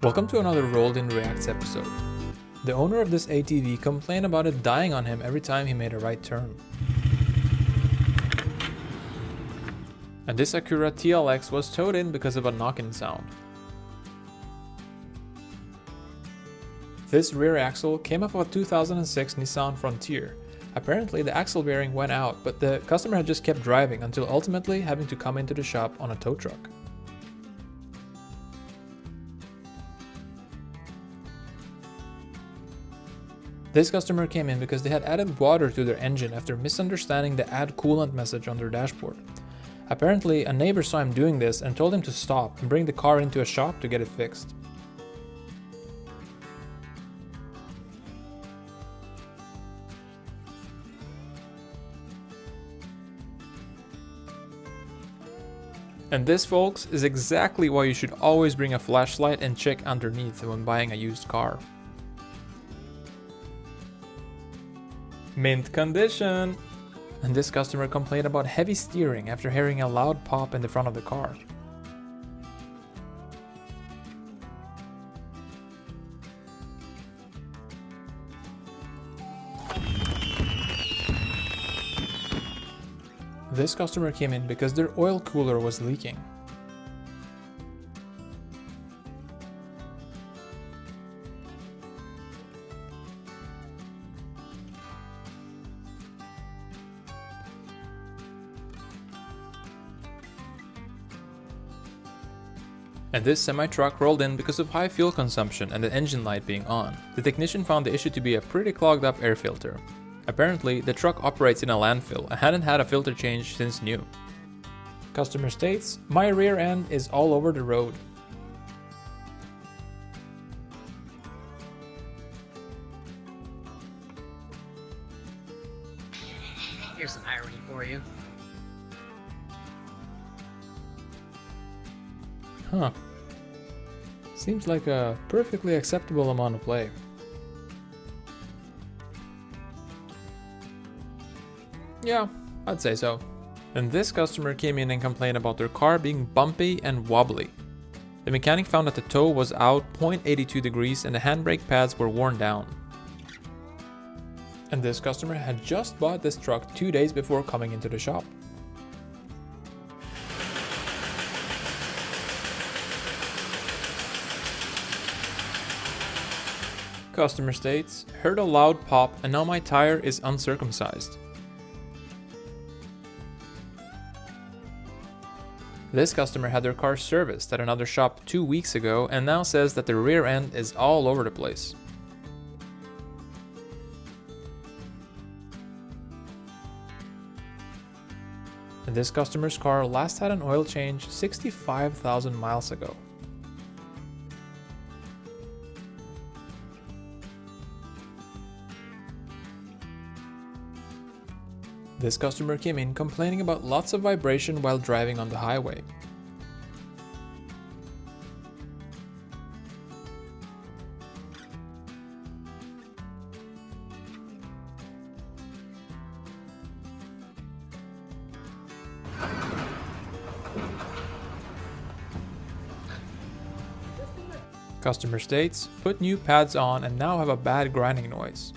Welcome to another Rolled in Reacts episode. The owner of this ATV complained about it dying on him every time he made a right turn. And this Acura TLX was towed in because of a knock-in sound. This rear axle came off of a 2006 Nissan Frontier. Apparently the axle bearing went out, but the customer had just kept driving until ultimately having to come into the shop on a tow truck. This customer came in because they had added water to their engine after misunderstanding the add coolant message on their dashboard. Apparently, a neighbor saw him doing this and told him to stop and bring the car into a shop to get it fixed. And this, folks, is exactly why you should always bring a flashlight and check underneath when buying a used car. Mint condition! And this customer complained about heavy steering after hearing a loud pop in the front of the car. This customer came in because their oil cooler was leaking. And this semi-truck rolled in because of high fuel consumption and the engine light being on. The technician found the issue to be a pretty clogged up air filter. Apparently, the truck operates in a landfill and hadn't had a filter change since new. Customer states, "My rear end is all over the road." Here's some irony for you. Huh. Seems like a perfectly acceptable amount of play. Yeah, I'd say so. And this customer came in and complained about their car being bumpy and wobbly. The mechanic found that the toe was out 0.82 degrees and the handbrake pads were worn down. And this customer had just bought this truck 2 days before coming into the shop. Customer states, "Heard a loud pop and now my tire is uncircumcised." This customer had their car serviced at another shop 2 weeks ago and now says that the rear end is all over the place. And this customer's car last had an oil change 65,000 miles ago. This customer came in complaining about lots of vibration while driving on the highway. Customer states, "Put new pads on and now have a bad grinding noise."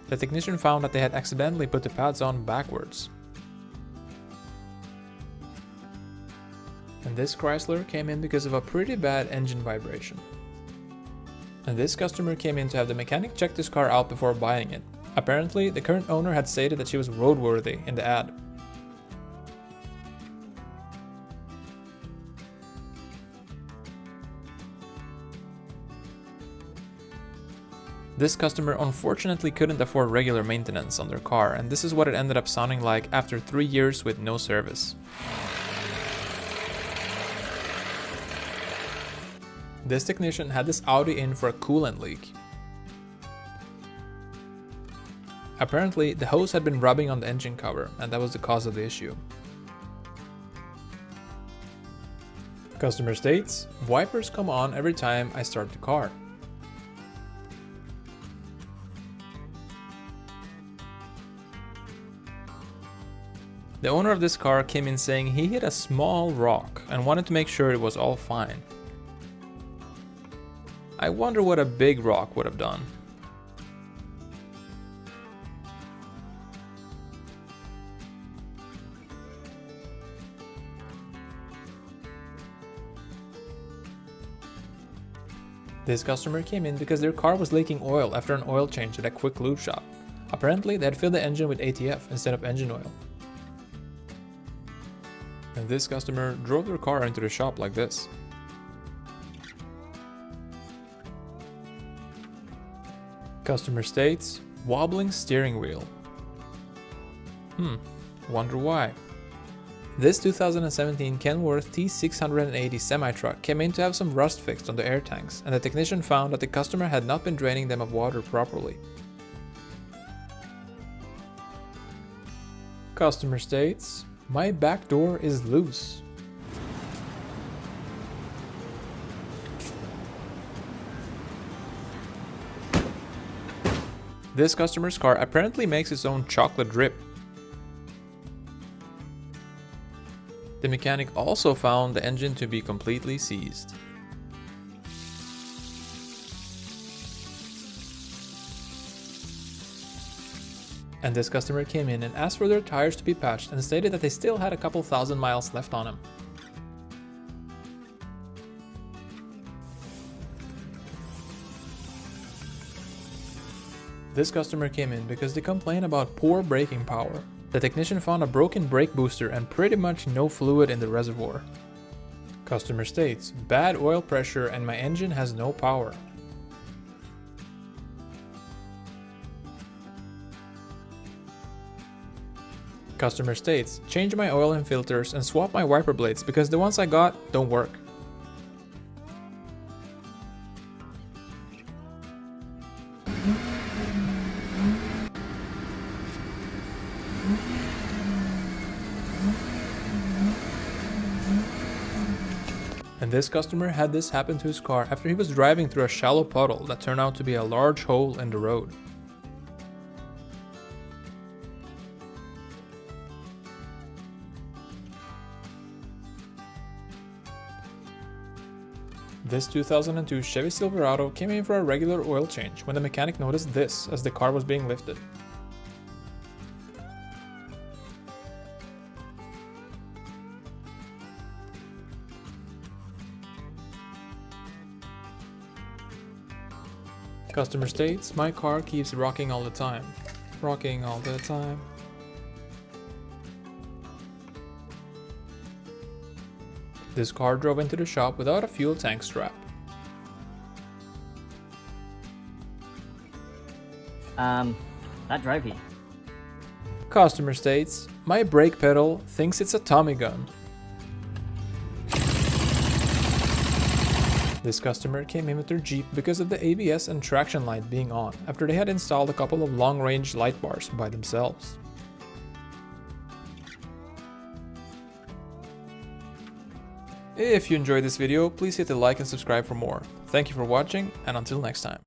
The technician found that they had accidentally put the pads on backwards. And this Chrysler came in because of a pretty bad engine vibration. And this customer came in to have the mechanic check this car out before buying it. Apparently, the current owner had stated that she was roadworthy in the ad. This customer unfortunately couldn't afford regular maintenance on their car, and this is what it ended up sounding like after 3 years with no service. This technician had this Audi in for a coolant leak. Apparently, the hose had been rubbing on the engine cover, and that was the cause of the issue. Customer states, "Wipers come on every time I start the car." The owner of this car came in saying he hit a small rock and wanted to make sure it was all fine. I wonder what a big rock would have done. This customer came in because their car was leaking oil after an oil change at a quick lube shop. Apparently, they had filled the engine with ATF instead of engine oil. And this customer drove their car into the shop like this. Customer states, wobbling steering wheel. Wonder why. This 2017 Kenworth T680 semi-truck came in to have some rust fixed on the air tanks, and the technician found that the customer had not been draining them of water properly. Customer states, my back door is loose. This customer's car apparently makes its own chocolate drip. The mechanic also found the engine to be completely seized. And this customer came in and asked for their tires to be patched and stated that they still had a couple thousand miles left on them. This customer came in because they complained about poor braking power. The technician found a broken brake booster and pretty much no fluid in the reservoir. Customer states, bad oil pressure and my engine has no power. Customer states, change my oil and filters and swap my wiper blades because the ones I got don't work. And this customer had this happen to his car after he was driving through a shallow puddle that turned out to be a large hole in the road. This 2002 Chevy Silverado came in for a regular oil change when the mechanic noticed this as the car was being lifted. Customer states, my car keeps rocking all the time. Rocking all the time. This car drove into the shop without a fuel tank strap. That drove here. Customer states, my brake pedal thinks it's a Tommy gun. This customer came in with their Jeep because of the ABS and traction light being on after they had installed a couple of long-range light bars by themselves. If you enjoyed this video, please hit the like and subscribe for more. Thank you for watching, and until next time.